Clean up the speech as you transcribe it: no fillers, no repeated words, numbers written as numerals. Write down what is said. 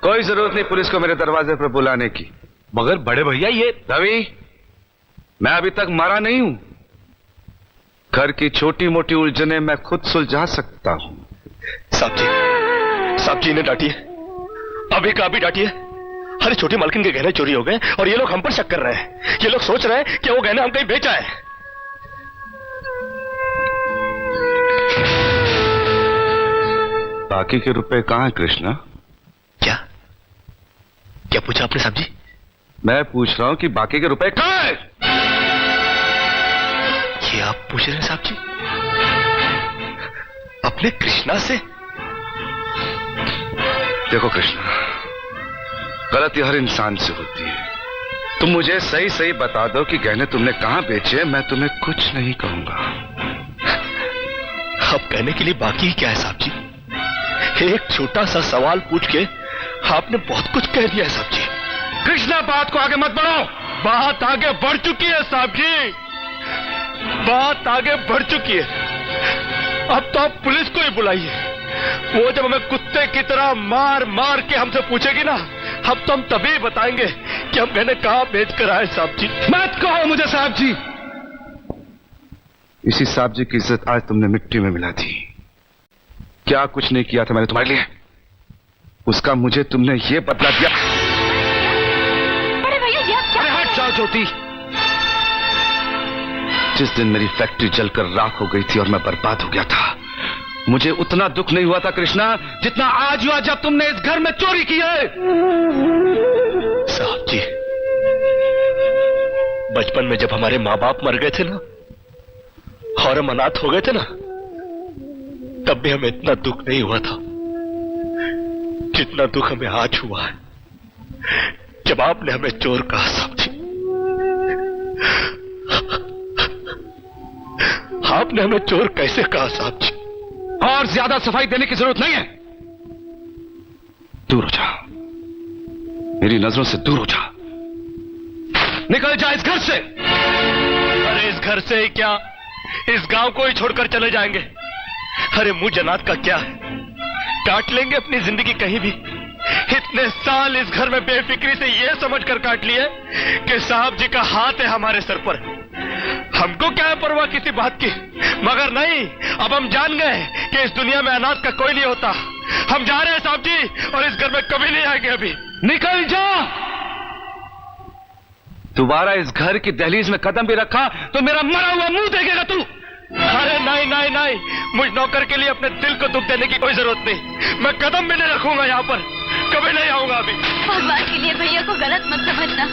कोई जरूरत नहीं पुलिस को मेरे दरवाजे पर बुलाने की। मगर बड़े भैया ये रवि, मैं अभी तक मरा नहीं हूं। घर की छोटी मोटी उलझने मैं खुद सुलझा सकता हूं। साहब जी इन्हें डांटिए, अभी का अभी डांटिए। अरे छोटी मालकिन के गहने चोरी हो गए और ये लोग हम पर शक कर रहे हैं। ये लोग सोच रहे हैं कि वो गहने हम कहीं बेचा है। बाकी के रुपए कहां हैं कृष्णा? क्या क्या पूछा आपने साहब जी? मैं पूछ रहा हूं कि बाकी के रुपए कहां हैं? ये आप पूछ रहे हैं साहब जी अपने कृष्णा से? देखो कृष्णा, गलती हर इंसान से होती है। तुम मुझे सही सही बता दो कि गहने तुमने कहां बेचे, मैं तुम्हें कुछ नहीं कहूंगा। अब कहने के लिए बाकी क्या है साहब जी? एक छोटा सा सवाल पूछ के आपने बहुत कुछ कह दिया है साहब जी। कृष्णा, बात को आगे मत बढ़ाओ। बात आगे बढ़ चुकी है साहब जी, बात आगे बढ़ चुकी है। अब तो आप पुलिस को ही बुलाइए। वो जब हमें कुत्ते की तरह मार मार के हमसे पूछेगी ना, अब तो हम तभी बताएंगे कि हम गहने कहां बेच कर आए साहब जी। मत कहो मुझे साहब जी। इसी साहब जी की इज्जत आज तुमने मिट्टी में मिला दी। क्या कुछ नहीं किया था मैंने तुम्हारे लिए, उसका मुझे तुमने ये बदला दिया। अरे भैया ये क्या? अरे हट जाओ ज्योति। जिस दिन मेरी फैक्ट्री जलकर राख हो गई थी और मैं बर्बाद हो गया था, मुझे उतना दुख नहीं हुआ था कृष्णा जितना आज हुआ जब तुमने इस घर में चोरी की है। साहब जी, बचपन में जब हमारे माँ बाप मर गए थे ना और हम अनाथ हो गए थे ना, तब भी हमें इतना दुख नहीं हुआ था जितना दुख हमें आज हुआ है जब आपने हमें चोर कहा साहब जी। आपने हमें चोर कैसे कहा साहब जी? और ज्यादा सफाई देने की जरूरत नहीं है। दूर हो जा, मेरी नजरों से दूर हो जा। निकल जा इस घर से। अरे इस घर से ही क्या, इस गांव को ही छोड़कर चले जाएंगे। अरे मुंह जनात का क्या है, काट लेंगे अपनी जिंदगी कहीं भी। इतने साल इस घर में बेफिक्री से ये समझकर काट लिए कि साहब जी का हाथ है हमारे सर पर। हमको क्या है परवाह किसी बात की, मगर नहीं, अब हम जान गए कि इस दुनिया में अनाथ का कोई नहीं होता। हम जा रहे हैं साहब जी और इस घर में कभी नहीं आएंगे अभी। निकल जा। दोबारा इस घर की दहलीज में कदम भी रखा तो मेरा मरा हुआ मुंह देखेगा तू। अरे नहीं नहीं नहीं, मुझ नौकर के लिए अपने दिल को दुख देने की कोई जरूरत नहीं। मैं कदम भी नहीं रखूंगा यहाँ पर, कभी नहीं आऊंगा अभी। भगवान के लिए भैया को गलत मत समझना।